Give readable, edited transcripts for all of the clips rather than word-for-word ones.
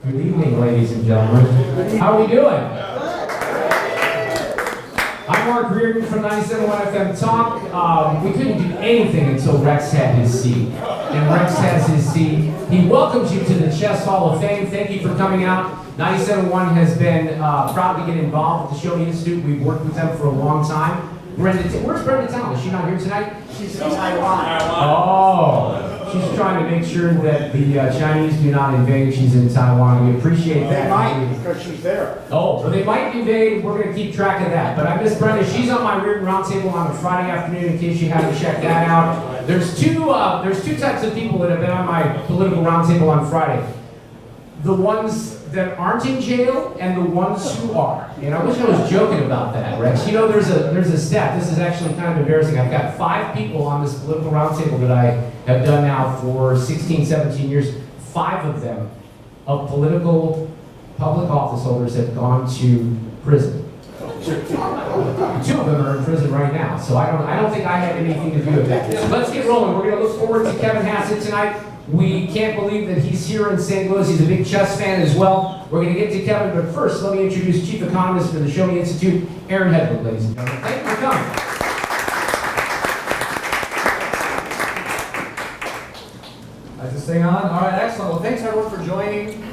Good evening, ladies and gentlemen. How are we doing? I'm Mark Reardon from 97.1 FM Talk. We couldn't do anything until Rex had his seat. And Rex has his seat. He welcomes you to the Chess Hall of Fame. Thank you for coming out. 97.1 has been proud to get involved with the Show Me Institute. We've worked with them for a long time. Where's Brenda Town? Is she not here tonight? She's in Taiwan. Oh, she's trying to make sure that the Chinese do not invade. She's in Taiwan. We appreciate that. They might, because she's there. Oh, so they might invade. We're going to keep track of that. But I miss Brenda. She's on my Reardon Roundtable on a Friday afternoon in case you haven't checked that out. There's two types of people that have been on my political roundtable on Friday. The ones that aren't in jail and the ones who are. And I wish I was joking about that, Rex. You know, there's a stat. This is actually kind of embarrassing. I've got 5 people on this political roundtable that I have done now for 16, 17 years. 5 of them, of political public office holders, have gone to prison. 2 of them are in prison right now. So I don't think I had anything to do with that. So let's get rolling. We're going to look forward to Kevin Hassett tonight. We can't believe that he's here in St. Louis. He's a big chess fan as well. We're going to get to Kevin, but first, let me introduce Chief Economist for the Show Me Institute, Aaron Hedlund, ladies and gentlemen. Thank you for coming. Is this thing on? All right, excellent. Well, thanks everyone for joining.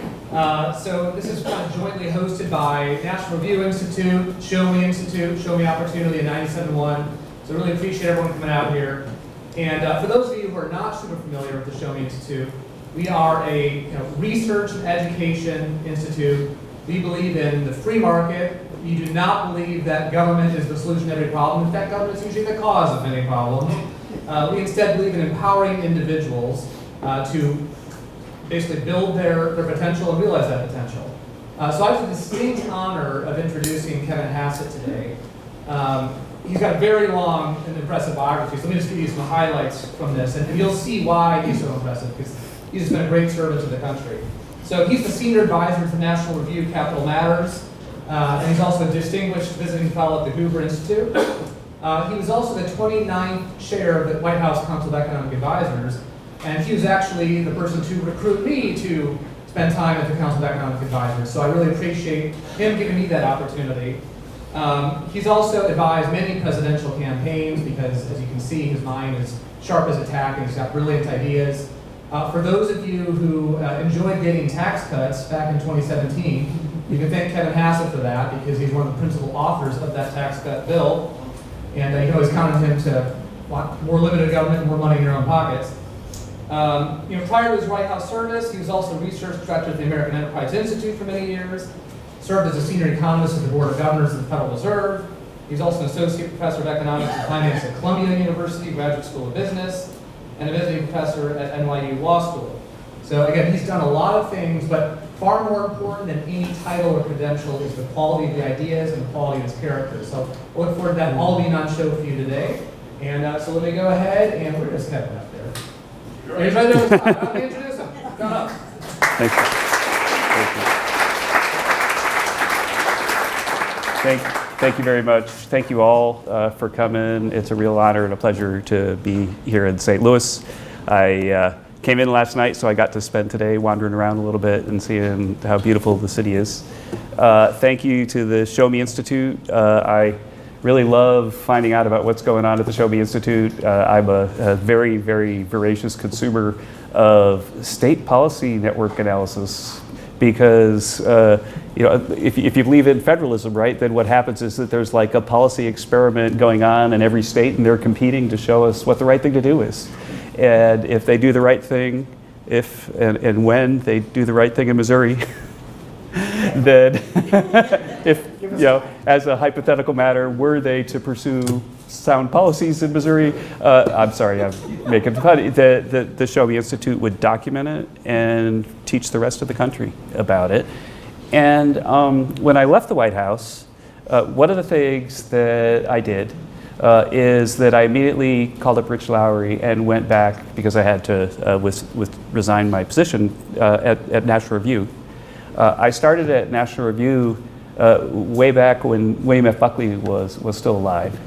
So this is kind of jointly hosted by National Review Institute, Show Me Institute, Show Me Opportunity, and 97.1. So really appreciate everyone coming out here. And for those of you who are not super familiar with the Show Me Institute, we are a research and education institute. We believe in the free market. We do not believe that government is the solution to every problem. In fact, government is usually the cause of many problems. We instead believe in empowering individuals to basically build their potential and realize that potential. So I have the distinct honor of introducing Kevin Hassett today. He's got a very long and impressive biography, so let me just give you some highlights from this, and you'll see why he's so impressive, because he's been a great servant to the country. So he's the senior advisor to National Review Capital Matters, and he's also a distinguished visiting fellow at the Hoover Institute. He was also the 29th chair of the White House Council of Economic Advisors, and he was actually the person to recruit me to spend time at the Council of Economic Advisors, so I really appreciate him giving me that opportunity. He's also advised many presidential campaigns because, as you can see, his mind is sharp as a tack and he's got brilliant ideas. For those of you who enjoyed getting tax cuts back in 2017, you can thank Kevin Hassett for that because he's one of the principal authors of that tax cut bill. And you can always count on him to want more limited government and more money in your own pockets. Prior to his White House service, he was also research director of the American Enterprise Institute for many years. Served as a senior economist at the Board of Governors of the Federal Reserve. He's also an associate professor of economics and finance at Columbia University Graduate School of Business, and a visiting professor at NYU Law School. So again, he's done a lot of things, but far more important than any title or credential is the quality of the ideas and the quality of his character. So I look forward to that all being on show for you today. And so let me go ahead, and where is Kevin up there? Everybody knows, I'll introduce him. Come up. Thank you. Thank you very much. Thank you all for coming. It's a real honor and a pleasure to be here in St. Louis. I came in last night, so I got to spend today wandering around a little bit and seeing how beautiful the city is. Thank you to the Show Me Institute. I really love finding out about what's going on at the Show Me Institute. I'm a very, very voracious consumer of state policy network analysis. Because if you believe in federalism, right, then what happens is that there's like a policy experiment going on in every state, and they're competing to show us what the right thing to do is. And if they do the right thing, and when they do the right thing in Missouri, then as a hypothetical matter, were they to pursue sound policies in Missouri, I'm sorry, I'm making fun. The Show Me Institute would document it and teach the rest of the country about it. And when I left the White House, one of the things that I did is that I immediately called up Rich Lowry and went back because I had to resign my position at National Review. I started at National Review way back when William F. Buckley was still alive.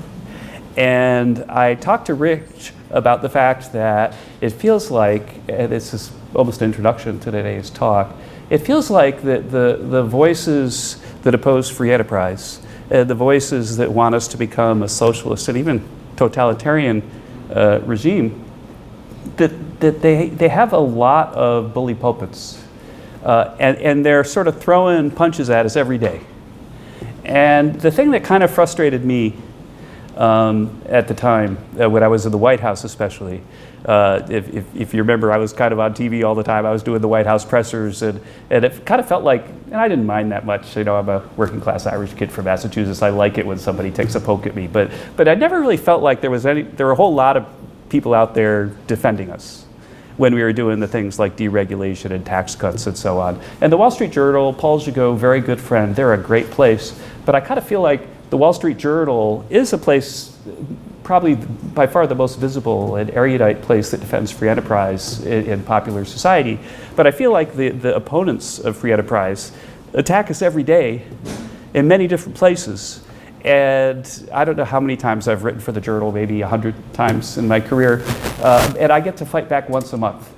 And I talked to Rich about the fact that it feels like, and this is almost an introduction to today's talk, it feels like the voices that oppose free enterprise, the voices that want us to become a socialist and even totalitarian regime, that they have a lot of bully pulpits. And they're sort of throwing punches at us every day. And the thing that kind of frustrated me at the time, when I was in the White House especially, if you remember, I was kind of on TV all the time. I was doing the White House pressers, and it kind of felt like, and I didn't mind that much. You know, I'm a working class Irish kid from Massachusetts. I like it when somebody takes a poke at me. But I never really felt like there were a whole lot of people out there defending us when we were doing the things like deregulation and tax cuts and so on. And the Wall Street Journal, Paul Gigot, very good friend, they're a great place. But I kind of feel like the Wall Street Journal is a place, probably by far the most visible and erudite place that defends free enterprise in popular society. But I feel like the opponents of free enterprise attack us every day in many different places. And I don't know how many times I've written for the Journal, maybe 100 times in my career, and I get to fight back once a month.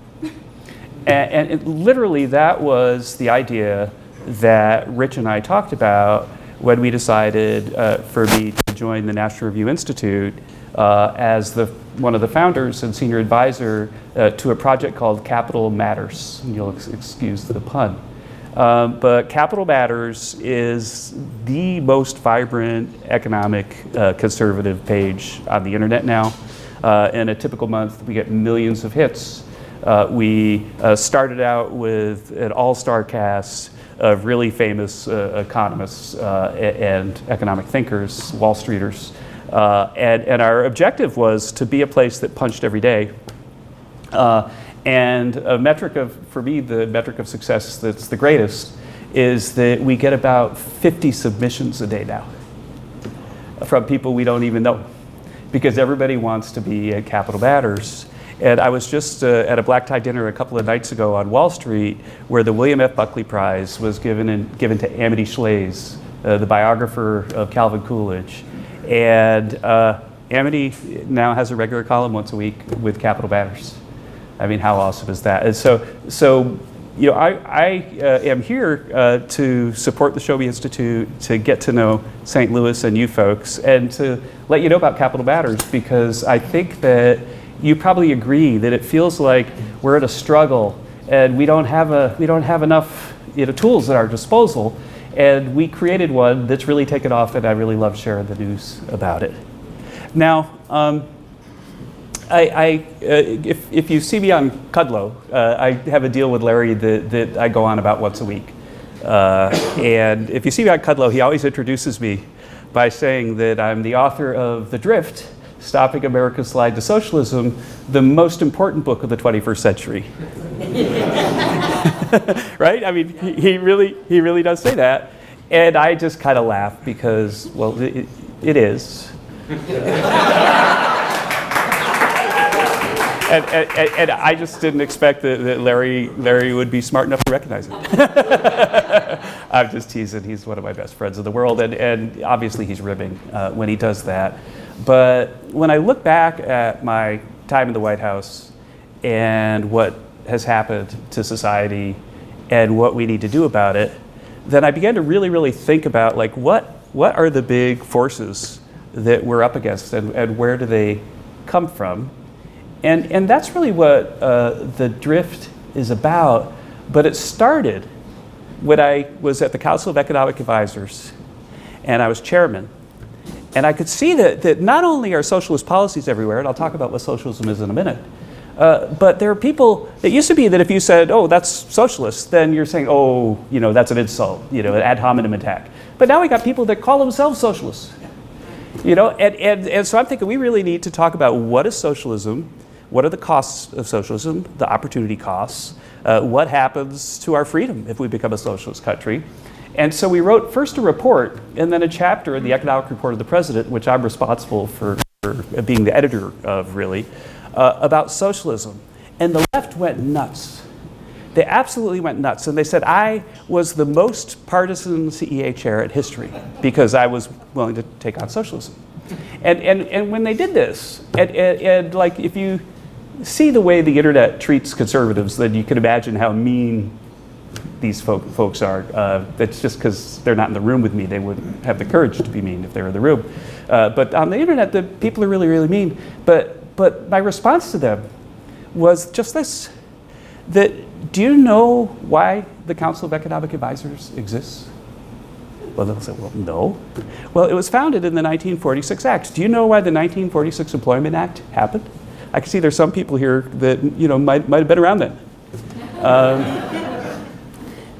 Literally, that was the idea that Rich and I talked about when we decided for me to join the National Review Institute as one of the founders and senior advisor to a project called Capital Matters. And you'll excuse the pun. But Capital Matters is the most vibrant economic conservative page on the internet now. In a typical month, we get millions of hits. We started out with an all-star cast of really famous economists and economic thinkers, Wall Streeters. And our objective was to be a place that punched every day. And for me, the metric of success that's the greatest is that we get about 50 submissions a day now from people we don't even know, because everybody wants to be at Capital Matters. And I was just at a black tie dinner a couple of nights ago on Wall Street, where the William F. Buckley Prize was given to Amity Shlaes, the biographer of Calvin Coolidge. And Amity now has a regular column once a week with Capital Matters. I mean, how awesome is that? And so you know, I am here to support the Show Me Institute, to get to know St. Louis and you folks, and to let you know about Capital Matters, because I think that you probably agree that it feels like we're at a struggle and we don't have enough tools at our disposal. And we created one that's really taken off, and I really love sharing the news about it. Now, if you see me on Kudlow, I have a deal with Larry that I go on about once a week. And if you see me on Kudlow, he always introduces me by saying that I'm the author of The Drift, Stopping America's Slide to Socialism, the most important book of the 21st century. Right? I mean, he really does say that. And I just kind of laugh because, well, it is. And I just didn't expect that Larry would be smart enough to recognize it. I'm just teasing. He's one of my best friends in the world, and obviously he's ribbing when he does that. But when I look back at my time in the White House and what has happened to society and what we need to do about it, then I began to really think about, like, what are the big forces that we're up against, and where do they come from? And that's really what The Drift is about. But it started when I was at the Council of Economic Advisors, and I was chairman. And I could see that not only are socialist policies everywhere, and I'll talk about what socialism is in a minute, but there are people, it used to be that if you said, oh, that's socialist, then you're saying, oh, that's an insult, an ad hominem attack. But now we got people that call themselves socialists. And so I'm thinking we really need to talk about what is socialism, what are the costs of socialism, the opportunity costs, what happens to our freedom if we become a socialist country. And so we wrote first a report and then a chapter in the Economic Report of the President, which I'm responsible for being the editor of, really, about socialism. And the left went nuts. They absolutely went nuts. And they said I was the most partisan CEA chair in history because I was willing to take on socialism. And when they did this, and like, if you see the way the internet treats conservatives, then you can imagine how mean these folks are. That's just because they're not in the room with me. They wouldn't have the courage to be mean if they were in the room. But on the internet, the people are really, really mean. But my response to them was just this, that do you know why the Council of Economic Advisors exists? Well, they'll say, well, no. Well, it was founded in the 1946 Act. Do you know why the 1946 Employment Act happened? I can see there's some people here that might have been around then.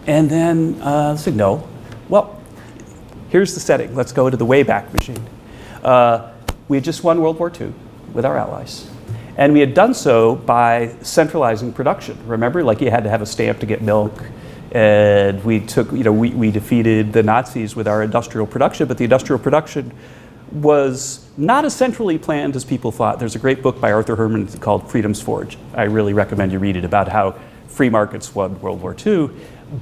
And then I said, no. Well, here's the setting. Let's go to the Wayback Machine. We had just won World War II with our allies. And we had done so by centralizing production. Remember, like you had to have a stamp to get milk. And we took, we defeated the Nazis with our industrial production, but the industrial production was not as centrally planned as people thought. There's a great book by Arthur Herman called Freedom's Forge. I really recommend you read it, about how free markets won World War II.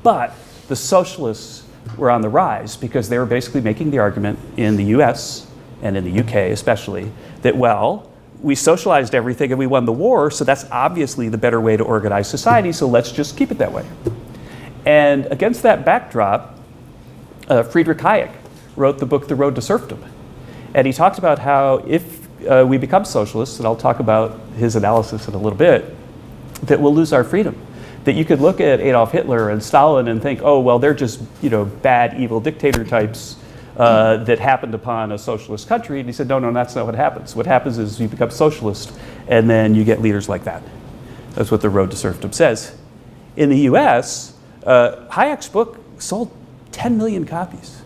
But the socialists were on the rise because they were basically making the argument in the US and in the UK especially that, well, we socialized everything and we won the war, so that's obviously the better way to organize society, so let's just keep it that way. And against that backdrop, Friedrich Hayek wrote the book The Road to Serfdom. And he talked about how if we become socialists, and I'll talk about his analysis in a little bit, that we'll lose our freedom. That you could look at Adolf Hitler and Stalin and think, oh, well, they're just bad, evil dictator types that happened upon a socialist country. And he said, no, that's not what happens. What happens is you become socialist, and then you get leaders like that. That's what The Road to Serfdom says. In the US, Hayek's book sold 10 million copies.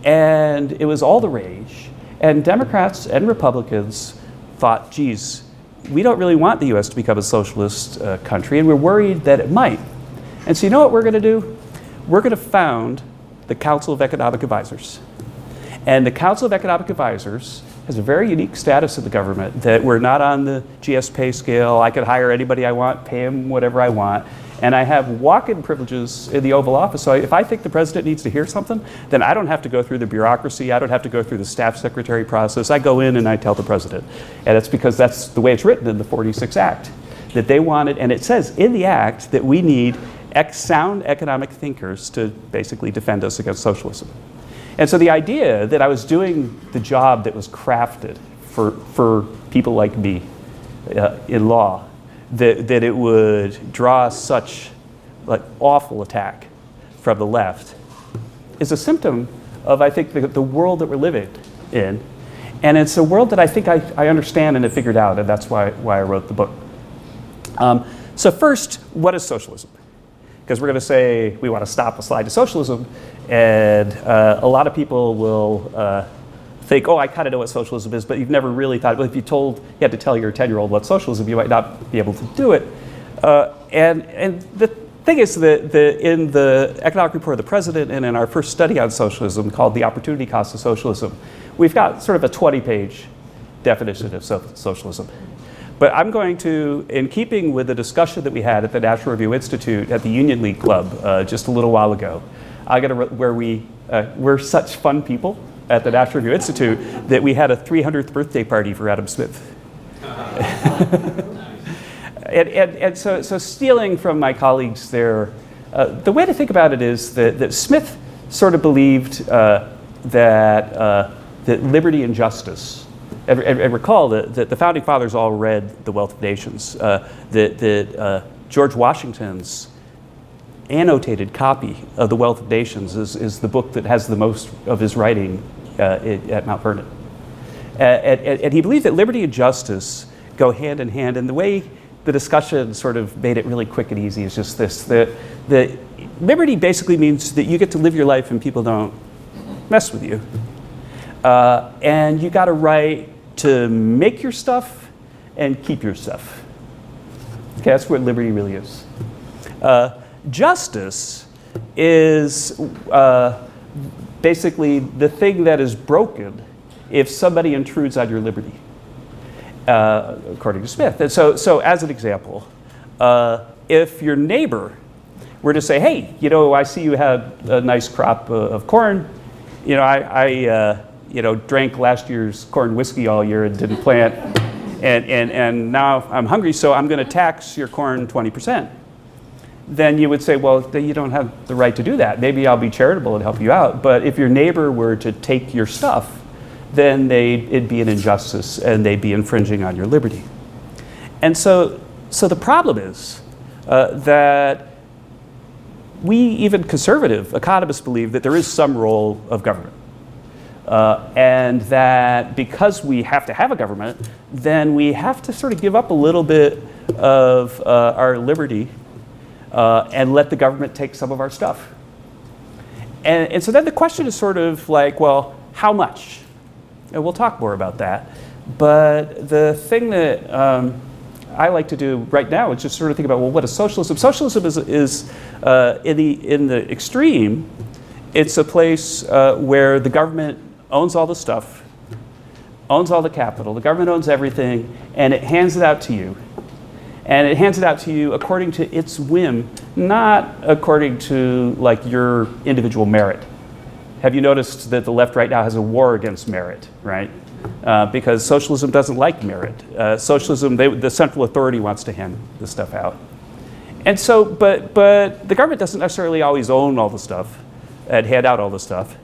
And it was all the rage. And Democrats and Republicans thought, geez, we don't really want the US to become a socialist country, and we're worried that it might. And so you know what we're going to do? We're going to found the Council of Economic Advisors. And the Council of Economic Advisors has a very unique status in the government, that we're not on the GS pay scale. I could hire anybody I want, pay them whatever I want. And I have walk-in privileges in the Oval Office. So if I think the president needs to hear something, then I don't have to go through the bureaucracy. I don't have to go through the staff secretary process. I go in and I tell the president. And it's because that's the way it's written in the 46 Act, that they wanted, and it says in the Act that we need sound economic thinkers to basically defend us against socialism. And so the idea that I was doing the job that was crafted for people like me in law, that it would draw such awful attack from the left, is a symptom of, I think, the world that we're living in. And it's a world that I think I understand and have figured out, and that's why I wrote the book. So first, what is socialism? Because we're going to say we want to stop a slide to socialism, and a lot of people will think, oh, I kind of know what socialism is, but you've never really thought, well, if you had to tell your 10-year-old what socialism, you might not be able to do it. And the thing is that in the economic report of the president and in our first study on socialism called The Opportunity Cost of Socialism, we've got sort of a 20-page definition of socialism. But I'm going to, in keeping with the discussion that we had at the National Review Institute at the Union League Club just a little while ago, where we're such fun people at the National Review Institute that we had a 300th birthday party for Adam Smith. and so stealing from my colleagues there, the way to think about it is that Smith sort of believed that liberty and justice, and recall that the Founding Fathers all read The Wealth of Nations, that George Washington's annotated copy of The Wealth of Nations is the book that has the most of his writing at Mount Vernon. And he believed that liberty and justice go hand in hand, and the way the discussion sort of made it really quick and easy is just this, that liberty basically means that you get to live your life and people don't mess with you. And you got a right to make your stuff and keep your stuff. Okay, that's what liberty really is. Justice is basically the thing that is broken if somebody intrudes on your liberty, according to Smith. And so as an example, if your neighbor were to say, hey, I see you had a nice crop of corn, I drank last year's corn whiskey all year and didn't plant, and now I'm hungry, so I'm going to tax your corn 20%. then you would say, well, then you don't have the right to do that. Maybe I'll be charitable and help you out. But if your neighbor were to take your stuff, then it'd be an injustice and they'd be infringing on your liberty. And so the problem is that we, even conservative economists, believe that there is some role of government. And that because we have to have a government, then we have to sort of give up a little bit of our liberty and let the government take some of our stuff. And so then the question is sort of like, well, how much? And we'll talk more about that. But the thing that I like to do right now is just sort of think about, well, what is socialism? Socialism is in the extreme, it's a place where the government owns all the stuff, owns all the capital, the government owns everything, and it hands it out to you. And it hands it out to you according to its whim, not according to like your individual merit. Have you noticed that the left right now has a war against merit, right? Because socialism doesn't like merit. Socialism, the central authority wants to hand the stuff out. And so, but the government doesn't necessarily always own all the stuff and hand out all the stuff.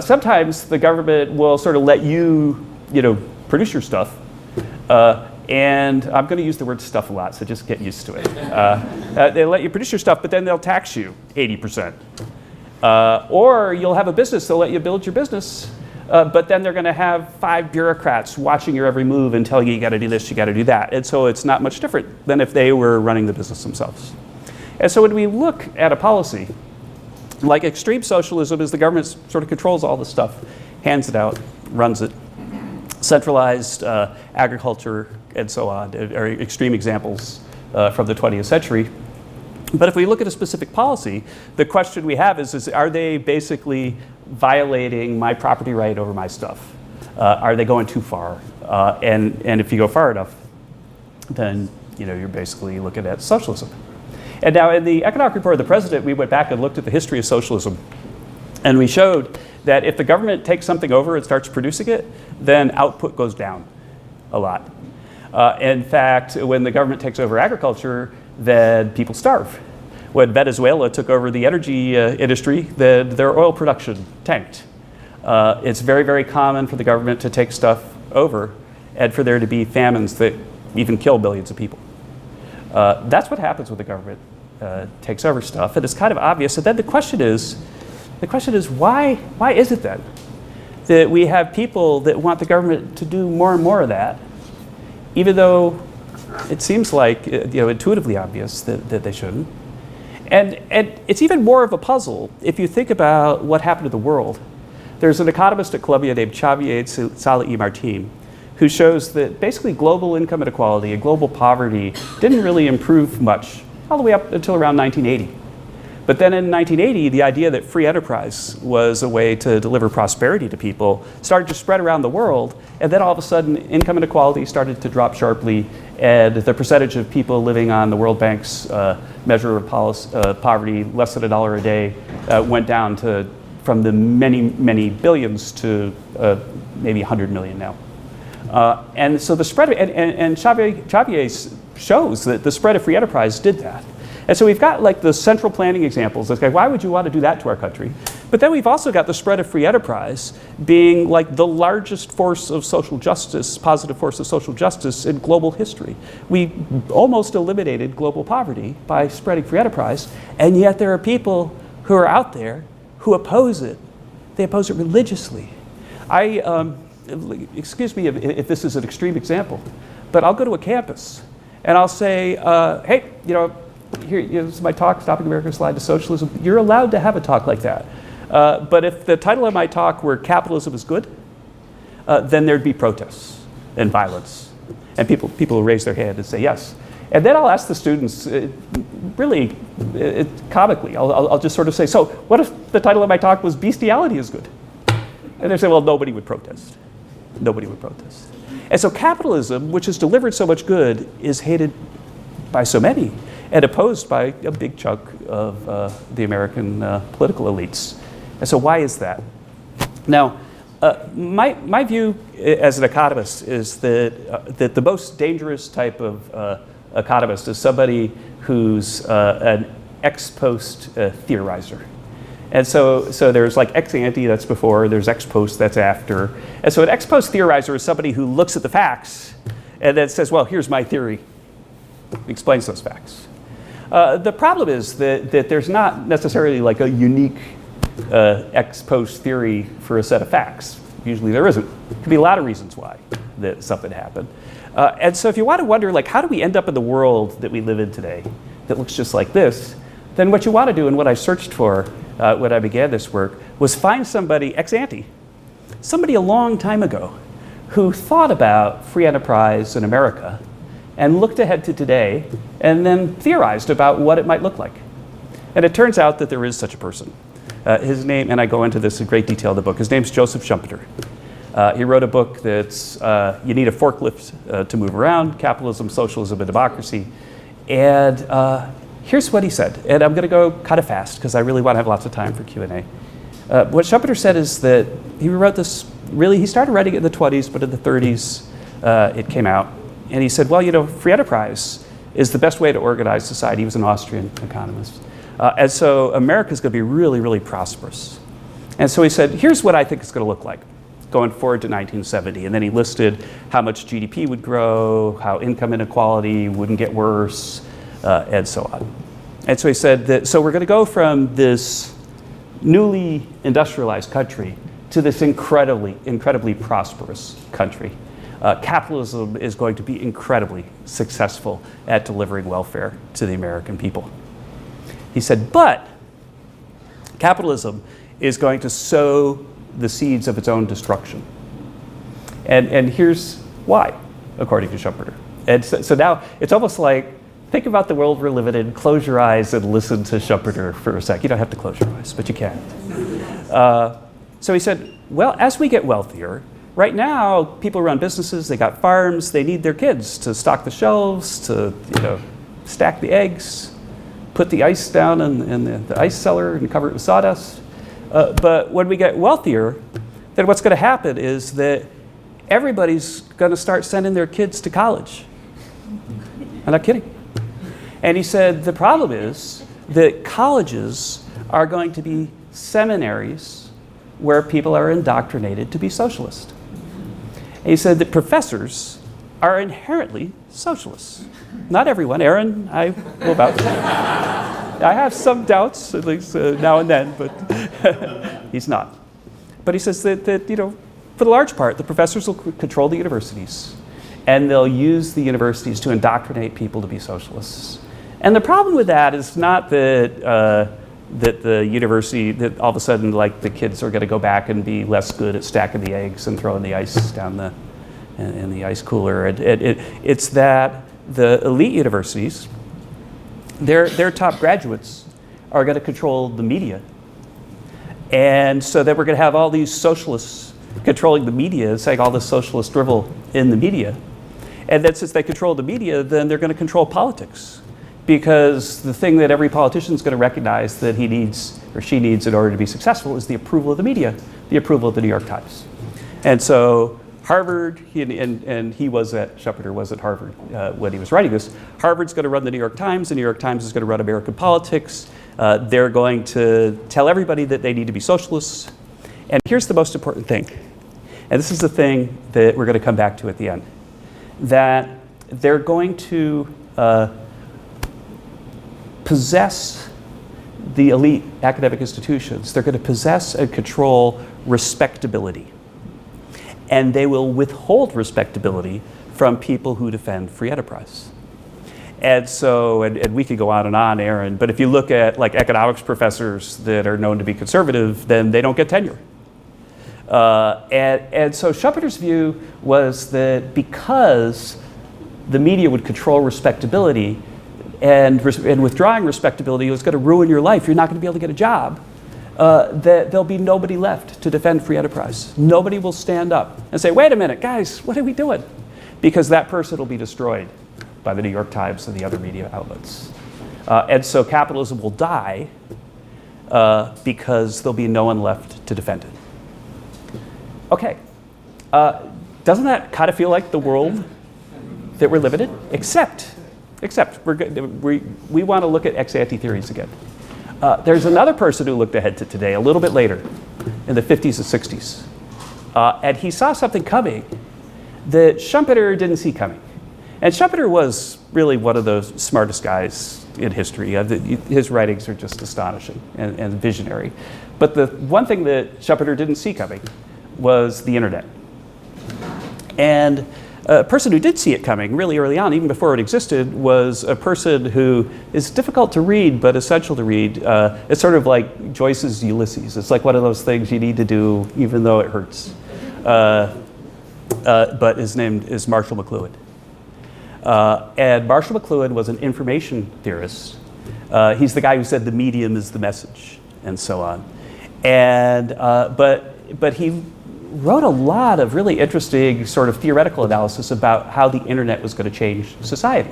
Sometimes the government will sort of let you, produce your stuff. And I'm going to use the word stuff a lot, so just get used to it. They let you produce your stuff, but then they'll tax you 80%. Or you'll have a business, they'll let you build your business, but then they're going to have 5 bureaucrats watching your every move and telling you got to do this, you got to do that. And so it's not much different than if they were running the business themselves. And so when we look at a policy, like extreme socialism is the government sort of controls all the stuff, hands it out, runs it. Centralized agriculture and so on are extreme examples from the 20th century. But if we look at a specific policy, the question we have is are they basically violating my property right over my stuff? Are they going too far? And if you go far enough, then you're basically looking at socialism. And now in the economic report of the president, we went back and looked at the history of socialism. And we showed that if the government takes something over and starts producing it, then output goes down a lot. In fact, when the government takes over agriculture, then people starve. When Venezuela took over the energy industry, then their oil production tanked. It's very, very common for the government to take stuff over and for there to be famines that even kill millions of people. That's what happens when the government takes over stuff, and it's kind of obvious. And then the question is why is it then that we have people that want the government to do more and more of that, even though it seems like intuitively obvious that they shouldn't? And it's even more of a puzzle if you think about what happened to the world. There's an economist at Columbia named Xavier Saleh-Martin who shows that basically global income inequality and global poverty didn't really improve much all the way up until around 1980. But then in 1980, the idea that free enterprise was a way to deliver prosperity to people started to spread around the world, and then all of a sudden income inequality started to drop sharply, and the percentage of people living on the World Bank's measure of poverty, less than $1 a day, went down from the many, many billions to maybe 100 million now. And so the spread, and Xavier shows that the spread of free enterprise did that. And so we've got like the central planning examples. It's like, why would you want to do that to our country? But then we've also got the spread of free enterprise being like the largest force of social justice, positive force of social justice in global history. We almost eliminated global poverty by spreading free enterprise, and yet there are people who are out there who oppose it. They oppose it religiously. Excuse me if this is an extreme example, but I'll go to a campus and I'll say, hey, here's my talk, Stopping America's Slide to Socialism. You're allowed to have a talk like that. But if the title of my talk were Capitalism is Good, then there'd be protests and violence. And people will raise their hand and say yes. And then I'll ask the students, really comically, I'll just sort of say, so what if the title of my talk was Bestiality is Good? And they say, well, nobody would protest. Nobody would protest. And so capitalism, which has delivered so much good, is hated by so many and opposed by a big chunk of the American political elites. And so why is that? Now, my view as an economist is that the most dangerous type of economist is somebody who's an ex post theorizer. And so there's like ex ante, that's before, there's ex post, that's after. And so an ex post theorizer is somebody who looks at the facts and then says, well, here's my theory, explains those facts. The problem is that there's not necessarily like a unique ex post theory for a set of facts. Usually there isn't. There could be a lot of reasons why that something happened. And so if you want to wonder, like, how do we end up in the world that we live in today that looks just like this, then what you want to do, and what I searched for when I began this work, was find somebody ex ante, somebody a long time ago, who thought about free enterprise in America and looked ahead to today and then theorized about what it might look like. And it turns out that there is such a person. His name, and I go into this in great detail in the book, his name's Joseph Schumpeter. He wrote a book that's You Need a Forklift to Move Around, Capitalism, Socialism, and Democracy. And here's what he said, and I'm going to go kind of fast because I really want to have lots of time for Q&A. What Schumpeter said is that he wrote this, really, he started writing it in the 20s, but in the 30s it came out. And he said, well, you know, free enterprise is the best way to organize society. He was an Austrian economist. And so America's going to be really, really prosperous. And so he said, here's what I think it's going to look like going forward to 1970. And then he listed how much GDP would grow, how income inequality wouldn't get worse, and so on. And so he said that, so we're going to go from this newly industrialized country to this incredibly, incredibly prosperous country. Capitalism is going to be incredibly successful at delivering welfare to the American people. He said, but capitalism is going to sow the seeds of its own destruction. And here's why, according to Schumpeter. And so now it's almost like, think about the world we're living in, close your eyes and listen to Schumpeter for a sec. You don't have to close your eyes, but you can. So he said, well, as we get wealthier, right now, people run businesses, they got farms, they need their kids to stock the shelves, to stack the eggs, put the ice down in the ice cellar and cover it with sawdust. But when we get wealthier, then what's going to happen is that everybody's going to start sending their kids to college. I'm not kidding. And he said the problem is that colleges are going to be seminaries where people are indoctrinated to be socialist. And he said that professors are inherently socialists. Not everyone. Aaron, I will vouch. I have some doubts, at least now and then, but he's not. But he says that for the large part, the professors will control the universities, and they'll use the universities to indoctrinate people to be socialists. And the problem with that is not that that the university, that all of a sudden, like, the kids are going to go back and be less good at stacking the eggs and throwing the ice down in the ice cooler. It's that the elite universities, their top graduates are going to control the media. And so then we're going to have all these socialists controlling the media, saying all this socialist drivel in the media. And then since they control the media, then they're going to control politics. Because the thing that every politician is going to recognize that he needs or she needs in order to be successful is the approval of the media, the approval of the New York Times. And so Harvard, and he was at, Schumpeter was at Harvard when he was writing this, Harvard's going to run the New York Times, the New York Times is going to run American politics, they're going to tell everybody that they need to be socialists. And here's the most important thing, and this is the thing that we're going to come back to at the end, that they're going to possess the elite academic institutions. They're going to possess and control respectability. And they will withhold respectability from people who defend free enterprise. And so, and we could go on, Aaron, but if you look at like economics professors that are known to be conservative, then they don't get tenure. And so Schumpeter's view was that because the media would control respectability, and withdrawing respectability was going to ruin your life, you're not going to be able to get a job, that there'll be nobody left to defend free enterprise. Nobody will stand up and say, wait a minute, guys, what are we doing? Because that person will be destroyed by the New York Times and the other media outlets. And so capitalism will die because there'll be no one left to defend it. Okay, doesn't that kind of feel like the world that we're living in? Except except we want to look at ex-ante theories again. There's another person who looked ahead to today a little bit later, in the 50s and 60s. And he saw something coming that Schumpeter didn't see coming. And Schumpeter was really one of the smartest guys in history. His writings are just astonishing and visionary. But the one thing that Schumpeter didn't see coming was the internet. And a person who did see it coming really early on, even before it existed, was a person who is difficult to read but essential to read. It's sort of like Joyce's Ulysses. It's like one of those things you need to do even though it hurts. But his name is Marshall McLuhan. And Marshall McLuhan was an information theorist. He's the guy who said the medium is the message, and so on. And but he wrote a lot of really interesting sort of theoretical analysis about how the internet was going to change society.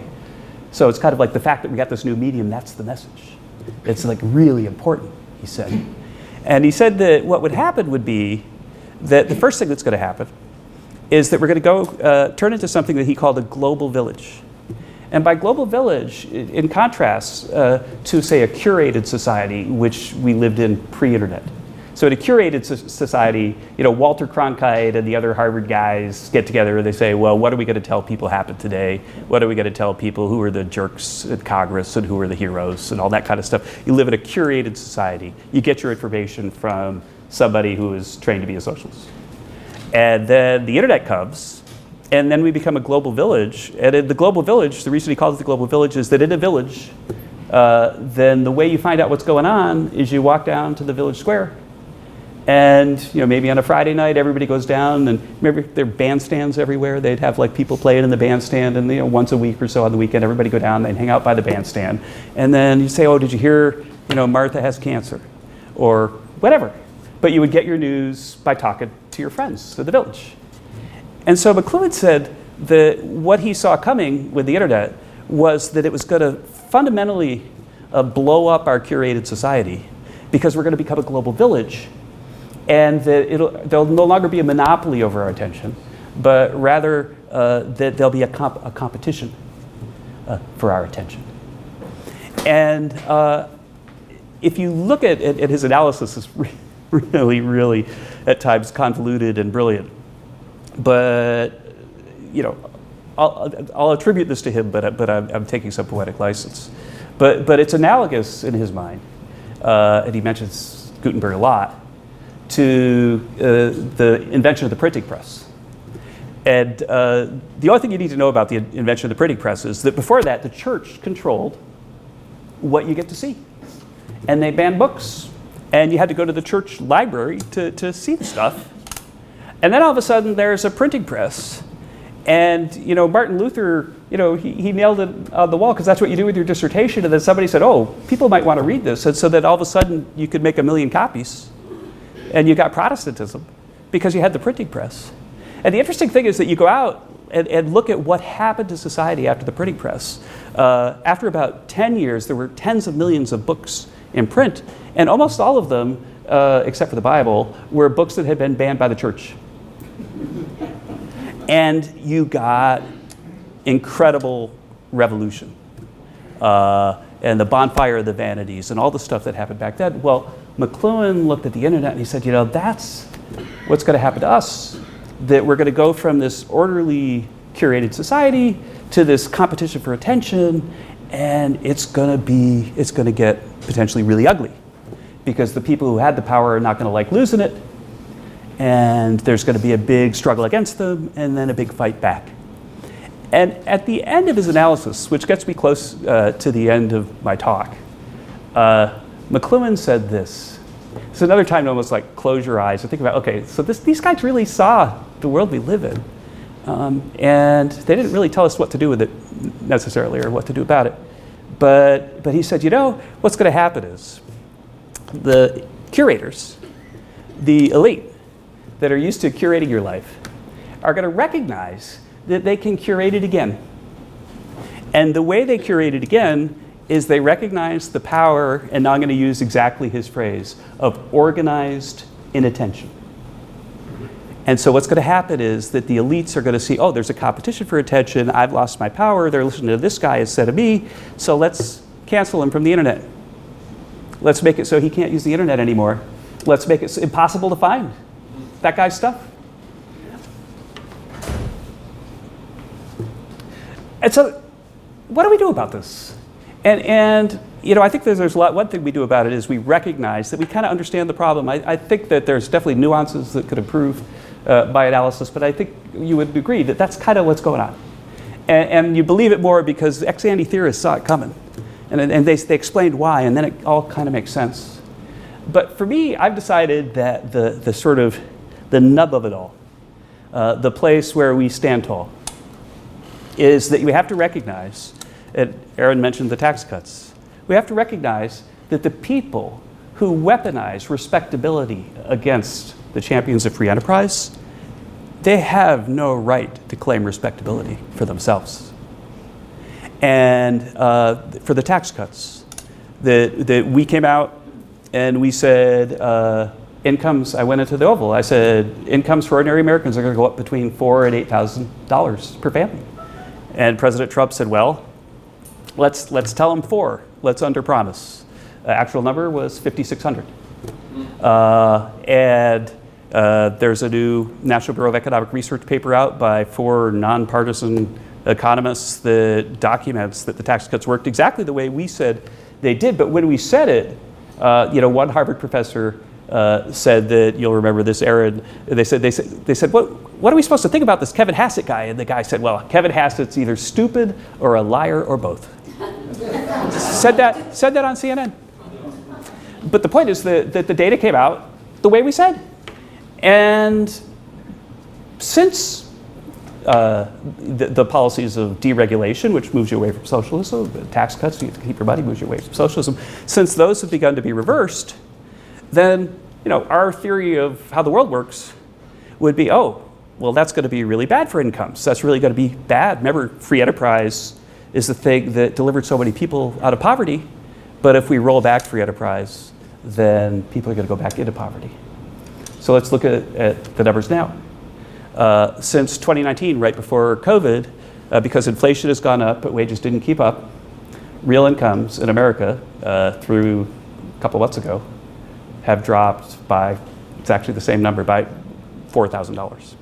So it's kind of like the fact that we got this new medium, that's the message. It's like really important, he said. And he said that what would happen would be that the first thing that's going to happen is that we're going to go turn into something that he called a global village. And by global village, in contrast to, say, a curated society, which we lived in pre-internet. So in a curated society, Walter Cronkite and the other Harvard guys get together and they say, well, what are we going to tell people happened today? What are we going to tell people who are the jerks at Congress and who are the heroes and all that kind of stuff? You live in a curated society. You get your information from somebody who is trained to be a socialist. And then the internet comes, and then we become a global village. And in the global village, the reason he calls it the global village is that in a village, then the way you find out what's going on is you walk down to the village square. And maybe on a Friday night, everybody goes down, and remember there are bandstands everywhere. They'd have like people playing in the bandstand, and once a week or so on the weekend, everybody go down and hang out by the bandstand. And then you say, oh, did you hear, Martha has cancer, or whatever. But you would get your news by talking to your friends at the village. And so McLuhan said that what he saw coming with the internet was that it was going to fundamentally blow up our curated society because we're going to become a global village, and that there'll no longer be a monopoly over our attention, but rather that there'll be a competition for our attention. And if you look at his analysis, it's really, really at times convoluted and brilliant. But I'll attribute this to him, but I'm taking some poetic license. But it's analogous in his mind, and he mentions Gutenberg a lot, to the invention of the printing press. And the only thing you need to know about the invention of the printing press is that before that, the church controlled what you get to see. And they banned books. And you had to go to the church library to see the stuff. And then all of a sudden, there's a printing press. And, Martin Luther, he nailed it on the wall because that's what you do with your dissertation. And then somebody said, oh, people might want to read this. And so that all of a sudden, you could make 1 million copies. And you got Protestantism because you had the printing press. And the interesting thing is that you go out and look at what happened to society after the printing press. After about 10 years, there were tens of millions of books in print. And almost all of them, except for the Bible, were books that had been banned by the church. And you got incredible revolution. And the bonfire of the vanities and all the stuff that happened back then. Well, McLuhan looked at the internet and he said, that's what's going to happen to us. That we're going to go from this orderly, curated society to this competition for attention, and it's going to get potentially really ugly. Because the people who had the power are not going to like losing it, and there's going to be a big struggle against them, and then a big fight back. And at the end of his analysis, which gets me close to the end of my talk, McLuhan said this. It's another time to almost like close your eyes and think about, okay, so these guys really saw the world we live in. And they didn't really tell us what to do with it necessarily or what to do about it. But he said, what's going to happen is the curators, the elite that are used to curating your life, are going to recognize that they can curate it again. And the way they curate it again is they recognize the power, and now I'm going to use exactly his phrase, of organized inattention. And so what's going to happen is that the elites are going to see, oh, there's a competition for attention. I've lost my power. They're listening to this guy instead of me. So let's cancel him from the internet. Let's make it so he can't use the internet anymore. Let's make it impossible to find that guy's stuff. And so what do we do about this? And you know, I think there's a lot. One thing we do about it is we recognize that we kind of understand the problem. I think that there's definitely nuances that could improve by analysis, but I think you would agree that that's kind of what's going on. And you believe it more because ex-ante theorists saw it coming. And they explained why, and then it all kind of makes sense. But for me, I've decided that the sort of the nub of it all, the place where we stand tall, is that we have to recognize, and Aaron mentioned the tax cuts, we have to recognize that the people who weaponize respectability against the champions of free enterprise, they have no right to claim respectability for themselves. And for the tax cuts, that we came out and we said, incomes, I went into the Oval, I said, incomes for ordinary Americans are going to go up between $4,000 and $8,000 per family. And President Trump said, well, let's tell them 4. Let's underpromise. Actual number was 5,600. And there's a new National Bureau of Economic Research paper out by 4 nonpartisan economists that documents that the tax cuts worked exactly the way we said they did. But when we said it, you know, one Harvard professor said that, you'll remember this, Aaron, they said, what are we supposed to think about this Kevin Hassett guy? And the guy said, well, Kevin Hassett's either stupid or a liar or both. said that on CNN. But the point is that the data came out the way we said. And since the policies of deregulation, which moves you away from socialism, tax cuts, you have to keep your money, moves you away from socialism, since those have begun to be reversed, then, you know, our theory of how the world works would be, oh, well, that's going to be really bad for incomes. That's really going to be bad. Remember, free enterprise is the thing that delivered so many people out of poverty. But if we roll back free enterprise, then people are going to go back into poverty. So let's look at the numbers now. Since 2019, right before COVID, because inflation has gone up, but wages didn't keep up, real incomes in America through a couple months ago have dropped by, it's actually the same number, by $4,000.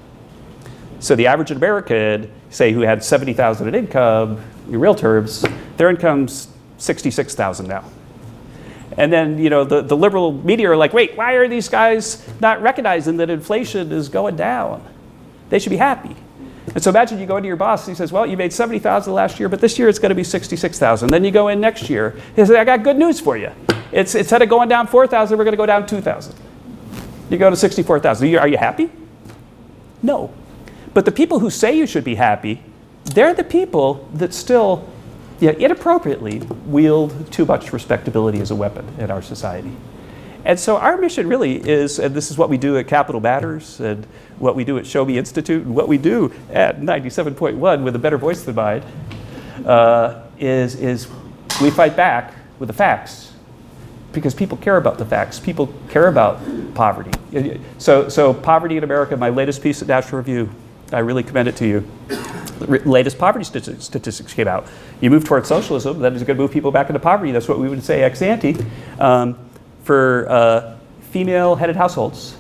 So the average American, say, who had $70,000 in income, in real terms, their income's $66,000 now. And then, you know, the liberal media are like, wait, why are these guys not recognizing that inflation is going down? They should be happy. And so imagine you go into your boss and he says, well, you made $70,000 last year, but this year it's going to be $66,000. Then you go in next year, he says, I got good news for you. It's instead of going down $4,000, we're going to go down $2,000. You go to $64,000. Are you happy? No. But the people who say you should be happy, they're the people that still, you know, inappropriately wield too much respectability as a weapon in our society. And so our mission really is, and this is what we do at Capital Matters, and what we do at Show Me Institute, and what we do at 97.1 with a better voice than mine, is we fight back with the facts. Because people care about the facts. People care about poverty. So poverty in America, my latest piece at National Review, I really commend it to you. The latest poverty statistics came out. You move towards socialism, that is going to move people back into poverty. That's what we would say ex ante. For female-headed households,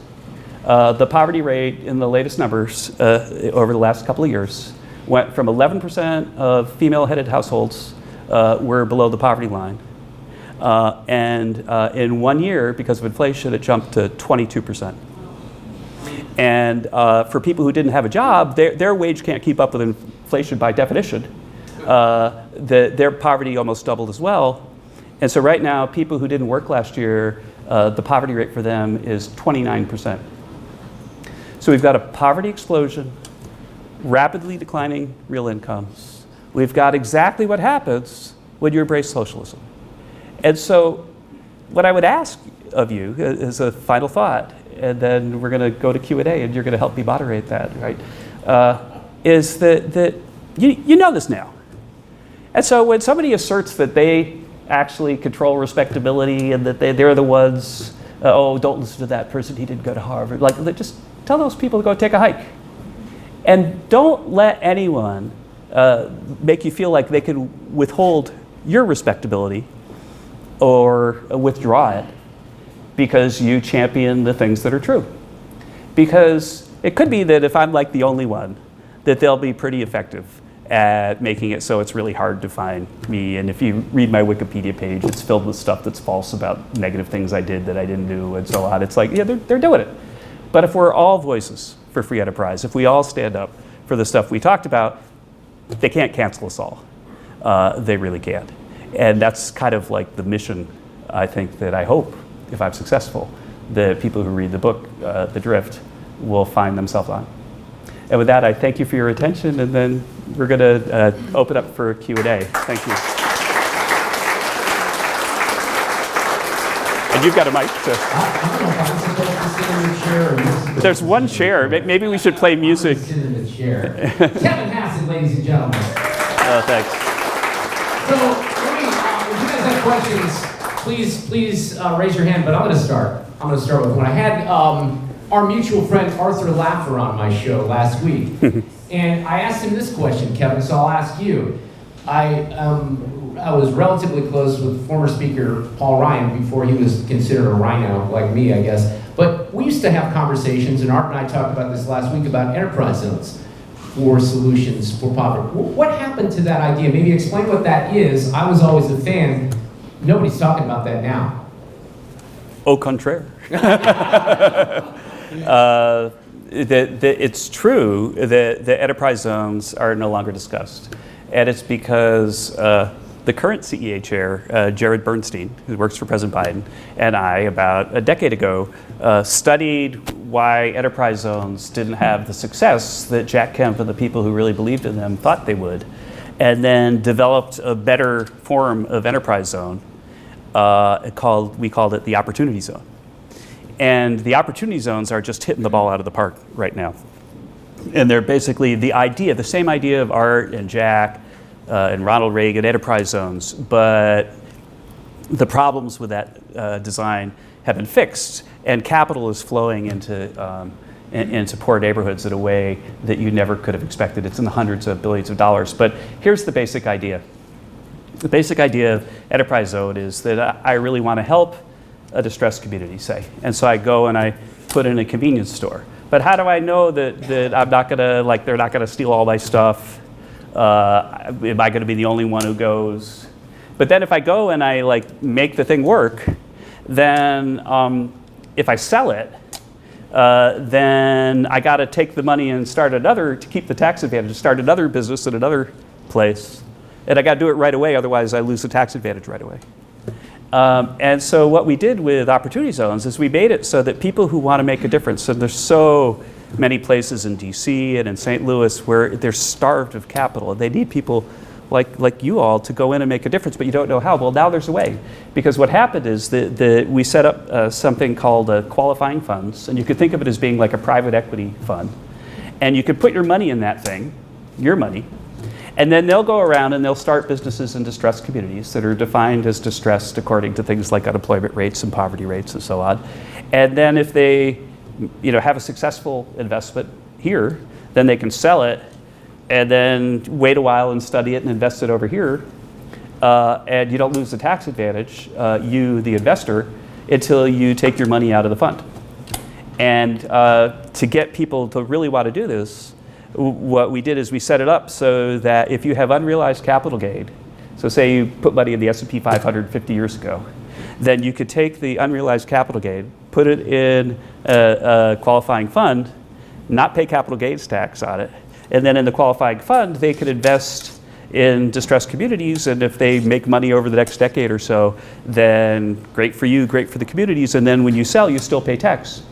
the poverty rate in the latest numbers over the last couple of years went from 11% of female-headed households were below the poverty line. And in 1 year, because of inflation, it jumped to 22%. And for people who didn't have a job, their wage can't keep up with inflation by definition. Their poverty almost doubled as well. And so right now, people who didn't work last year, the poverty rate for them is 29%. So we've got a poverty explosion, rapidly declining real incomes. We've got exactly what happens when you embrace socialism. And so what I would ask of you is a final thought, and then we're going to go to Q&A, and you're going to help me moderate that, right? Is that you know this now. And so when somebody asserts that they actually control respectability and that they're the ones, oh, don't listen to that person, he didn't go to Harvard, like just tell those people to go take a hike. And don't let anyone make you feel like they can withhold your respectability or withdraw it because you champion the things that are true. Because it could be that if I'm like the only one, that they'll be pretty effective at making it so it's really hard to find me. And if you read my Wikipedia page, it's filled with stuff that's false about negative things I did that I didn't do and so on. It's like, yeah, they're doing it. But if we're all voices for free enterprise, if we all stand up for the stuff we talked about, they can't cancel us all. They really can't. And that's kind of like the mission, I think, that I hope, if I'm successful, the people who read the book, The Drift, will find themselves on. And with that, I thank you for your attention, and then we're going to open up for Q&A. Thank you. And you've got a mic. So. I don't know if I'm supposed to sit in the chair or you're supposed to There's one chair. Maybe we should play music. sit in the chair. Kevin Hassett, ladies and gentlemen. Thanks. So, if you guys have questions, please raise your hand, but I'm going to start. I'm going to start with one. I had our mutual friend Arthur Laffer on my show last week, and I asked him this question, Kevin, so I'll ask you. I was relatively close with former speaker Paul Ryan before he was considered a rhino, like me, I guess. But we used to have conversations, and Art and I talked about this last week, about enterprise zones for solutions for poverty. What happened to that idea? Maybe explain what that is. I was always a fan. Nobody's talking about that now. Au contraire. It's true that the enterprise zones are no longer discussed. And it's because the current CEA chair, Jared Bernstein, who works for President Biden, and I, about a decade ago, studied why enterprise zones didn't have the success that Jack Kemp and the people who really believed in them thought they would, and then developed a better form of enterprise zone. We called it the opportunity zone. And the opportunity zones are just hitting the ball out of the park right now. And they're basically the same idea of Art and Jack and Ronald Reagan enterprise zones, but the problems with that design have been fixed, and capital is flowing into poor neighborhoods in a way that you never could have expected. It's in the hundreds of billions of dollars. But here's the basic idea. The basic idea of enterprise zone is that I really want to help a distressed community, say. And so I go and I put in a convenience store. But how do I know that I'm not gonna, they're not gonna steal all my stuff? Am I gonna be the only one who goes? But then if I go and I make the thing work, then if I sell it, then I gotta take the money and to keep the tax advantage, start another business in another place. And I gotta do it right away, otherwise I lose the tax advantage right away. And so what we did with opportunity zones is we made it so that people who want to make a difference, and there's so many places in DC and in St. Louis where they're starved of capital, and they need people like you all to go in and make a difference, but you don't know how. Well, now there's a way. Because what happened is that we set up something called qualifying funds, and you could think of it as being like a private equity fund. And you could put your money in that thing, your money, and then they'll go around and they'll start businesses in distressed communities that are defined as distressed according to things like unemployment rates and poverty rates and so on. And then if they have a successful investment here, then they can sell it and then wait a while and study it and invest it over here. And you don't lose the tax advantage, you, the investor, until you take your money out of the fund. And to get people to really want to do this, what we did is we set it up so that if you have unrealized capital gain, so say you put money in the S&P 500 50 years ago, then you could take the unrealized capital gain, put it in a qualifying fund, not pay capital gains tax on it, and then in the qualifying fund, they could invest in distressed communities, and if they make money over the next decade or so, then great for you, great for the communities, and then when you sell, you still pay tax.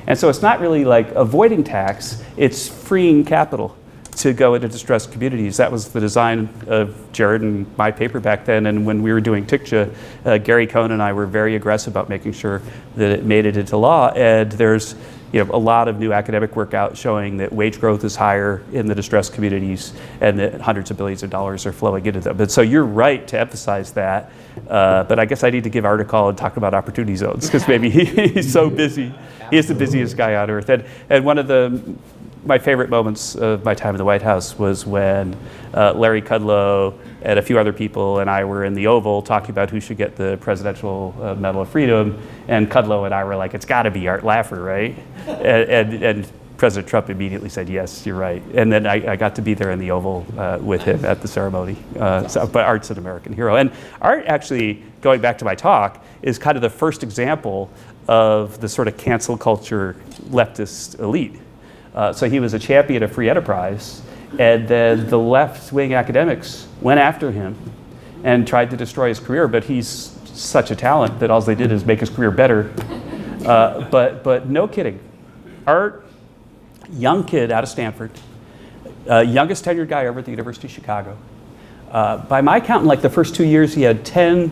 And so it's not really like avoiding tax, it's freeing capital to go into distressed communities. That was the design of Jared and my paper back then. And when we were doing TICJA, Gary Cohn and I were very aggressive about making sure that it made it into law. And there's a lot of new academic work out showing that wage growth is higher in the distressed communities and that hundreds of billions of dollars are flowing into them. But so you're right to emphasize that. But I guess I need to give Art a call and talk about opportunity zones because maybe he's so busy. He is the busiest guy on earth. And one of my favorite moments of my time in the White House was when Larry Kudlow and a few other people and I were in the Oval talking about who should get the Presidential Medal of Freedom. And Kudlow and I were like, it's got to be Art Laffer, right? And President Trump immediately said, yes, you're right. And then I got to be there in the Oval with him at the ceremony. But Art's an American hero. And Art actually, going back to my talk, is kind of the first example of the sort of cancel culture leftist elite. So he was a champion of free enterprise, and then the left-wing academics went after him and tried to destroy his career, but he's such a talent that all they did is make his career better. But no kidding. Art, young kid out of Stanford, youngest tenured guy ever at the University of Chicago. By my count, in like the first 2 years, he had 10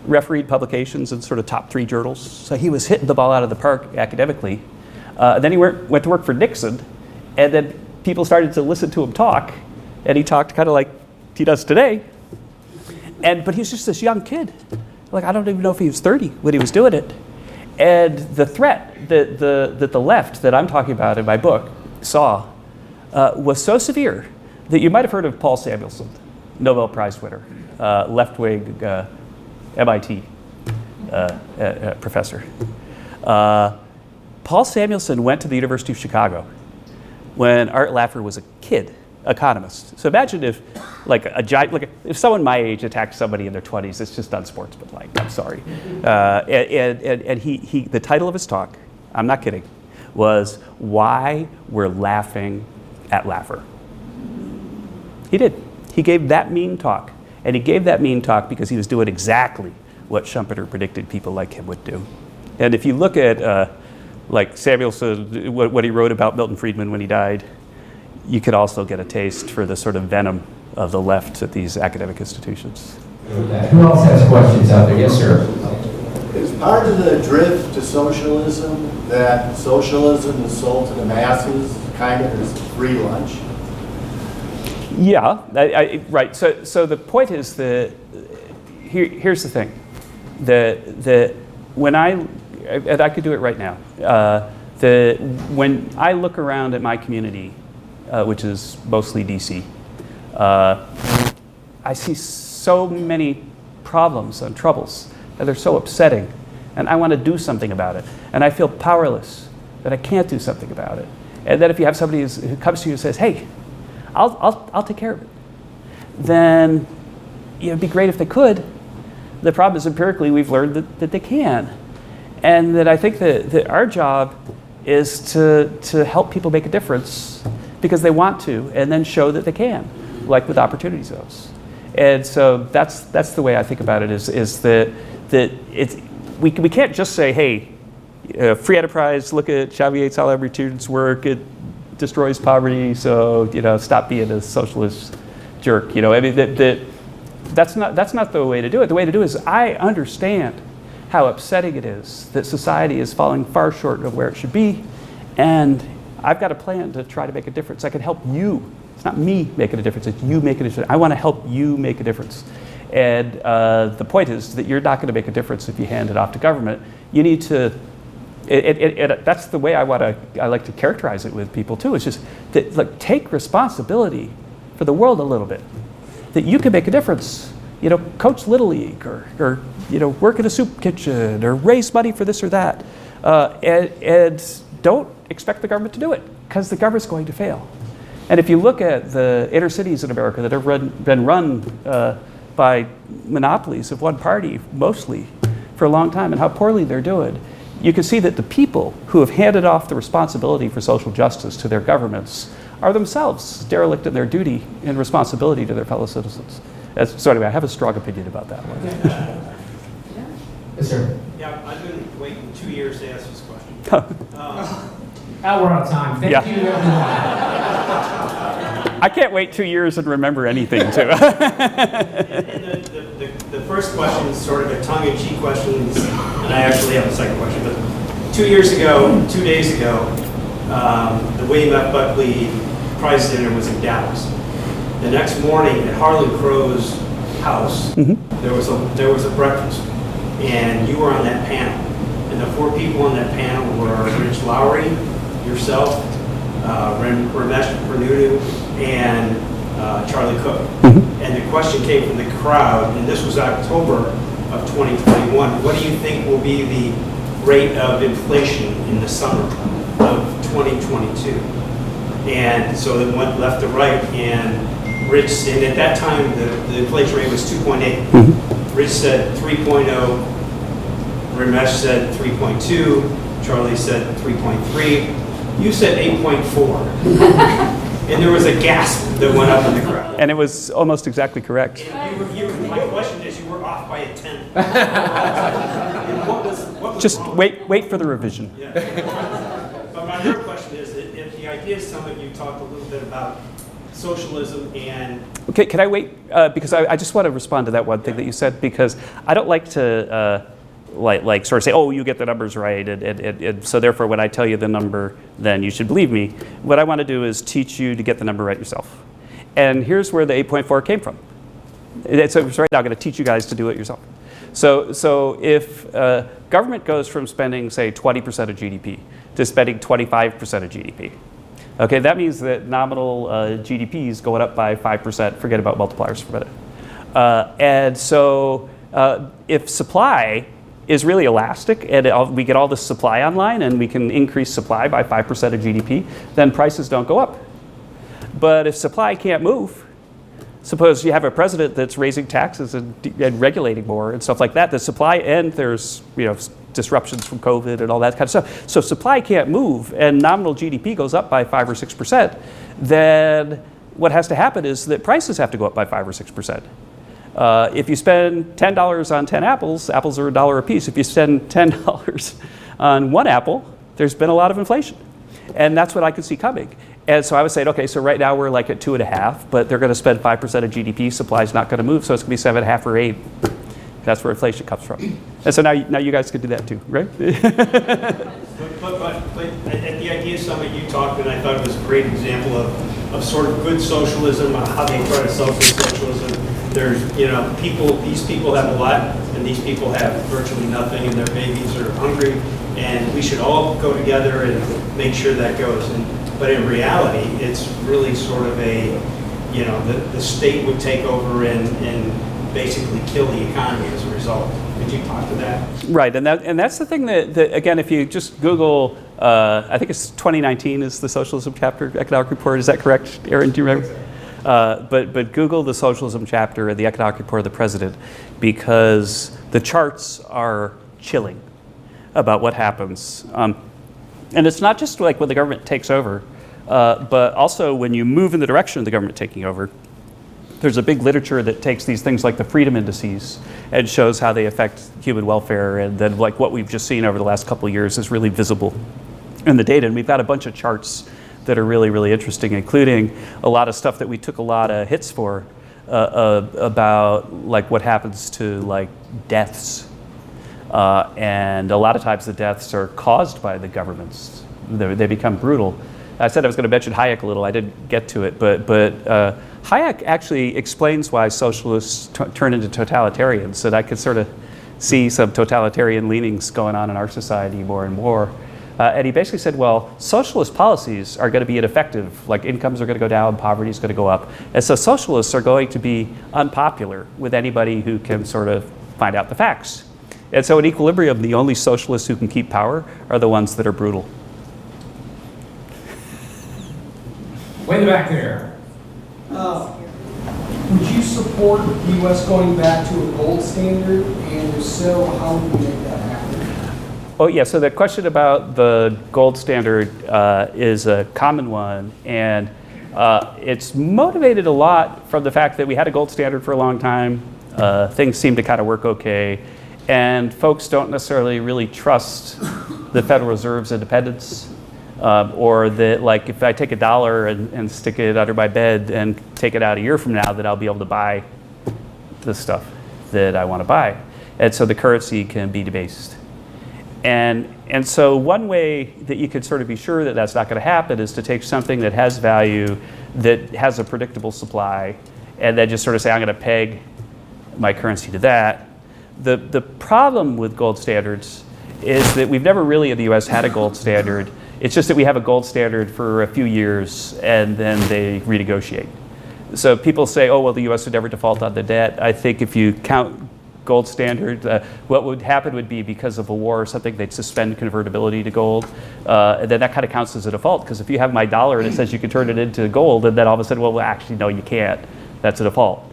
refereed publications in sort of top 3 journals. So he was hitting the ball out of the park academically. Then he went to work for Nixon, and then people started to listen to him talk, and he talked kind of like he does today. But he's just this young kid. Like, I don't even know if he was 30 when he was doing it. And the threat that the left that I'm talking about in my book saw was so severe that you might have heard of Paul Samuelson, Nobel Prize winner, left-wing MIT professor. Paul Samuelson went to the University of Chicago when Art Laffer was a kid, economist. So imagine if, like a giant, like if someone my age attacked somebody in their 20s, it's just unsportsmanlike. I'm sorry. And he, the title of his talk, I'm not kidding, was "Why We're Laughing at Laffer." He did. He gave that mean talk, and he gave that mean talk because he was doing exactly what Schumpeter predicted people like him would do. And if you look at like Samuelson, what he wrote about Milton Friedman when he died, you could also get a taste for the sort of venom of the left at these academic institutions. Who else has questions out there? Yes, sir. Is part of the drift to socialism that socialism is sold to the masses kind of as free lunch? Yeah, right. So the point is that here's the thing, that when and I could do it right now, when I look around at my community, which is mostly DC, I see so many problems and troubles, and they're so upsetting, and I want to do something about it, and I feel powerless that I can't do something about it. And then if you have somebody who comes to you and says, "Hey, I'll take care of it," then it'd be great if they could. The problem is empirically we've learned that they can, and that I think that our job is to help people make a difference because they want to, and then show that they can, like with opportunity zones. And so that's the way I think about it, is that we can't just say, hey, free enterprise, look at Xavier Salabertud's work, it destroys poverty, so stop being a socialist jerk. I mean that's not the way to do it. The way to do it is I understand how upsetting it is that society is falling far short of where it should be, and I've got a plan to try to make a difference. I can help you. It's not me making a difference, it's you making a difference. I want to help you make a difference. And the point is that you're not going to make a difference if you hand it off to government. You need to, that's the way I like to characterize it with people too. It's just that, like, take responsibility for the world a little bit. That you can make a difference. Coach Little League, or work in a soup kitchen, or raise money for this or that. And don't expect the government to do it, because the government's going to fail. And if you look at the inner cities in America that have been run by monopolies of one party, mostly, for a long time, and how poorly they're doing, you can see that the people who have handed off the responsibility for social justice to their governments are themselves derelict in their duty and responsibility to their fellow citizens. So anyway, I have a strong opinion about that one. Yes, sir. Yeah, I've been waiting 2 years to ask this question. We're out of time. Thank you, everyone. I can't wait 2 years and remember anything, too. And the first question is sort of a tongue-in-cheek question, and I actually have a second question. But 2 years ago, 2 days ago, the William F. Buckley Prize Dinner was in Dallas. The next morning at Harlan Crow's house, there was a breakfast, and you were on that panel. And the 4 people on that panel were Rich Lowry, yourself, Ramesh Bernudu, and Charlie Cook. And the question came from the crowd, and this was October of 2021. What do you think will be the rate of inflation in the summer of 2022? And so it went left to right, and Rich, and at that time the inflation rate was 2.8. Rich said 3.0, Ramesh said 3.2, Charlie said 3.3, you said 8.4. And there was a gasp that went up in the crowd. And it was almost exactly correct. And my question is, you were off by a tenth. And what was Just wrong? wait for the revision. Yeah. But my real question is, at the Ideas Summit, you talked a little bit about socialism and... Okay, can I wait? Because I just want to respond to that one thing that you said, because I don't like to like sort of say, oh, you get the numbers right, and so therefore when I tell you the number, then you should believe me. What I want to do is teach you to get the number right yourself. And here's where the 8.4 came from. So right now I'm going to teach you guys to do it yourself. So if government goes from spending, say, 20% of GDP to spending 25% of GDP, okay, that means that nominal GDP is going up by 5%. Forget about multipliers for a minute. And so if supply is really elastic and we get all this supply online and we can increase supply by 5% of GDP, then prices don't go up. But if supply can't move, suppose you have a president that's raising taxes and regulating more and stuff like that, the supply, and there's disruptions from COVID and all that kind of stuff. So if supply can't move and nominal GDP goes up by 5 or 6%, then what has to happen is that prices have to go up by 5 or 6%. If you spend $10 on 10 apples, apples are $1 a piece. If you spend $10 on one apple, there's been a lot of inflation. And that's what I could see coming. And so I was saying, okay, so right now we're like at 2.5, but they're going to spend 5% of GDP, supply's not going to move, so it's going to be 7.5 or 8. That's where inflation comes from. And so now you guys can do that too, right? But at the Ideas Summit you talked, and I thought it was a great example of sort of good socialism, how they try to sell good socialism. There's, these people have a lot, and these people have virtually nothing, and their babies are hungry, and we should all go together and make sure that goes. But in reality, it's really sort of the state would take over and basically kill the economy as a result. Could you talk to that? Right, and that's the thing that again, if you just Google, I think it's 2019 is the Socialism chapter economic report. Is that correct, Aaron? Do you remember? But Google the Socialism chapter and the economic report of the president, because the charts are chilling about what happens. And it's not just like when the government takes over, but also when you move in the direction of the government taking over. There's a big literature that takes these things like the freedom indices and shows how they affect human welfare, and then like what we've just seen over the last couple of years is really visible in the data. And we've got a bunch of charts that are really, really interesting, including a lot of stuff that we took a lot of hits for about like what happens to like deaths. And a lot of times the deaths are caused by the governments. They become brutal. I said I was going to mention Hayek a little. I didn't get to it, but Hayek actually explains why socialists turn into totalitarians, and I could sort of see some totalitarian leanings going on in our society more and more. And he basically said, well, socialist policies are going to be ineffective. Like incomes are going to go down, poverty is going to go up. And so socialists are going to be unpopular with anybody who can sort of find out the facts. And so in equilibrium, the only socialists who can keep power are the ones that are brutal. Way in the back there. Would you support the U.S. going back to a gold standard? And if so, how would we make that happen? Oh yeah, so the question about the gold standard is a common one, and it's motivated a lot from the fact that we had a gold standard for a long time. Things seem to kind of work okay, and folks don't necessarily really trust the Federal Reserve's independence. Or that, like, if I take $1 and stick it under my bed and take it out a year from now, that I'll be able to buy the stuff that I want to buy. And so the currency can be debased. And so one way that you could sort of be sure that that's not going to happen is to take something that has value, that has a predictable supply, and then just sort of say, I'm going to peg my currency to that. The problem with gold standards is that we've never really in the US had a gold standard. It's just that we have a gold standard for a few years and then they renegotiate. So people say, oh, well, the US would never default on the debt. I think if you count gold standard, what would happen would be because of a war or something, they'd suspend convertibility to gold. And then that kind of counts as a default, because if you have my dollar and it says you can turn it into gold, and then all of a sudden, well, actually, no, you can't. That's a default.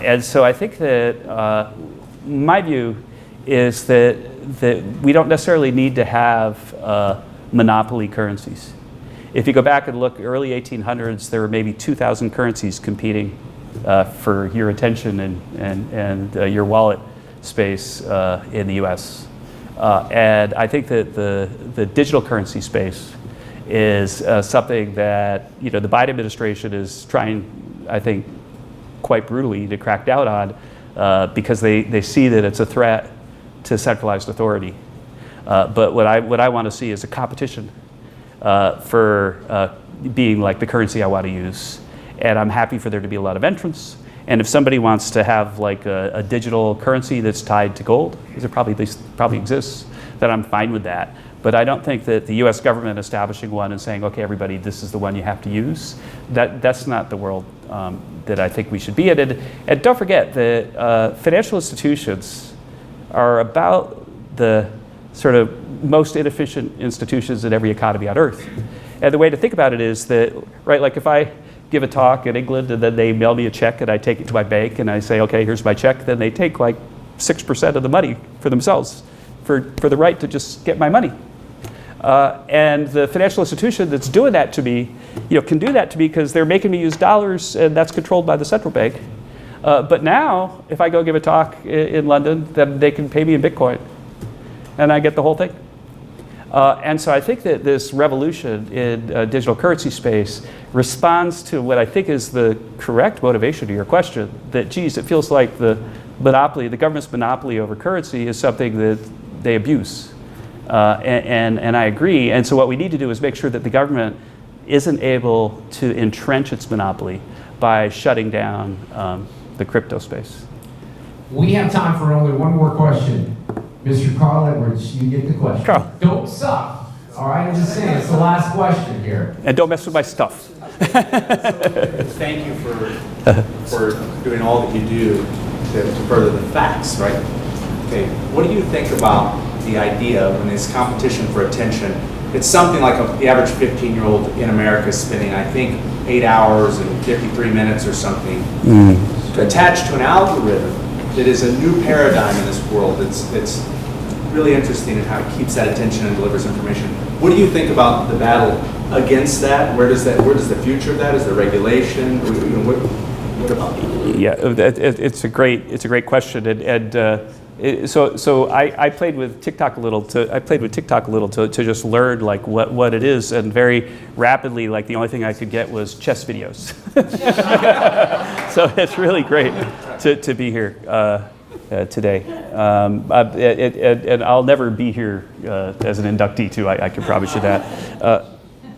And so I think that my view is that we don't necessarily need to have monopoly currencies. If you go back and look, early 1800s, there were maybe 2,000 currencies competing for your attention and your wallet space in the US. And I think that the digital currency space is something that the Biden administration is trying, I think, quite brutally to crack down on because they see that it's a threat to centralized authority. But what I want to see is a competition for being like the currency I want to use. And I'm happy for there to be a lot of entrants. And if somebody wants to have like a digital currency that's tied to gold, because it probably exists, then I'm fine with that. But I don't think that the US government establishing one and saying, okay, everybody, this is the one you have to use, that's not the world that I think we should be in. And don't forget that financial institutions are about the sort of most inefficient institutions in every economy on earth. And the way to think about it is that, right, like if I give a talk in England and then they mail me a check and I take it to my bank and I say, okay, here's my check, then they take like 6% of the money for themselves for the right to just get my money. And the financial institution that's doing that to me, can do that to me because they're making me use dollars and that's controlled by the central bank. But now, if I go give a talk in London, then they can pay me in Bitcoin and I get the whole thing. And so I think that this revolution in digital currency space responds to what I think is the correct motivation to your question, that, geez, it feels like the government's monopoly over currency is something that they abuse. And I agree. And so what we need to do is make sure that the government isn't able to entrench its monopoly by shutting down the crypto space. We have time for only one more question. Mr. Carl Edwards, you get the question. Carl. Don't suck. All right, I'm just saying, it's the last question here. And don't mess with my stuff. Thank you for doing all that you do to further the facts, right? Okay, what do you think about the idea when there's competition for attention? It's something like the average 15-year-old in America is spending, I think, 8 hours and 53 minutes or something to attach to an algorithm that is a new paradigm in this world. It's really interesting in how it keeps that attention and delivers information. What do you think about the battle against that? Where does the future of that? Is there regulation? What about it? Yeah, it's a great question, so I played with TikTok a little to just learn like what it is, and very rapidly, like the only thing I could get was chess videos. So it's really great to be here today, and I'll never be here as an inductee too. I can promise you that.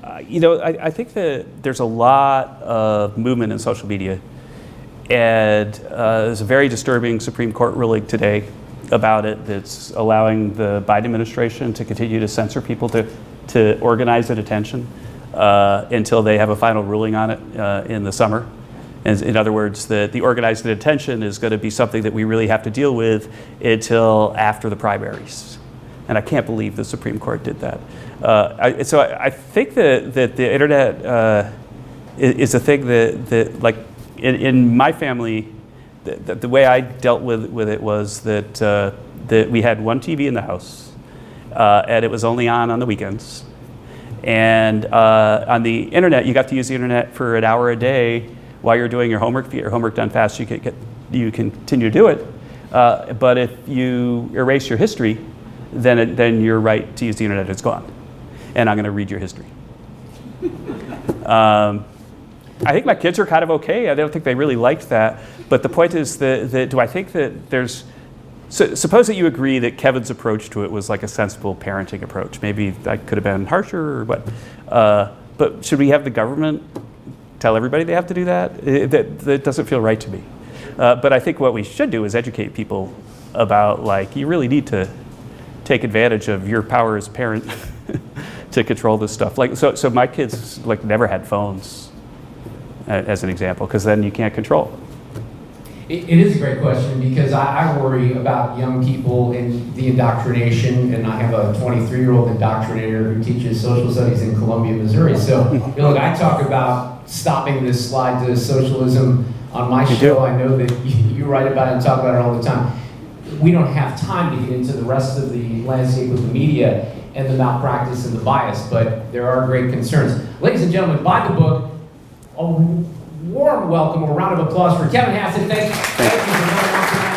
I think that there's a lot of movement in social media, and there's a very disturbing Supreme Court ruling today about it that's allowing the Biden administration to continue to censor people to organize at attention until they have a final ruling on it in the summer. And in other words, the organized at attention is going to be something that we really have to deal with until after the primaries. And I can't believe the Supreme Court did that. So I think that the internet is a thing that like in my family, the way I dealt with it was that we had one TV in the house, and it was only on the weekends. And on the internet, you got to use the internet for an hour a day while you're doing your homework. If you get your homework done fast, you continue to do it. But if you erase your history, then your right to use the internet is gone. And I'm going to read your history. I think my kids are kind of okay. I don't think they really liked that. But the point is that do I think that there's... So suppose that you agree that Kevin's approach to it was like a sensible parenting approach. Maybe that could have been harsher or what. But should we have the government tell everybody they have to do that? That doesn't feel right to me. But I think what we should do is educate people about, like, you really need to take advantage of your power as a parent to control this stuff. Like, so my kids like never had phones, as an example, because then you can't control it. It is a great question because I worry about young people and the indoctrination, and I have a 23-year-old indoctrinator who teaches social studies in Columbia, Missouri. So, look, I talk about stopping this slide to socialism on my show. I know that you write about it and talk about it all the time. We don't have time to get into the rest of the landscape of the media and the malpractice and the bias, but there are great concerns. Ladies and gentlemen, buy the book. A warm welcome, a round of applause for Kevin Hassett. Thank you for coming on tonight.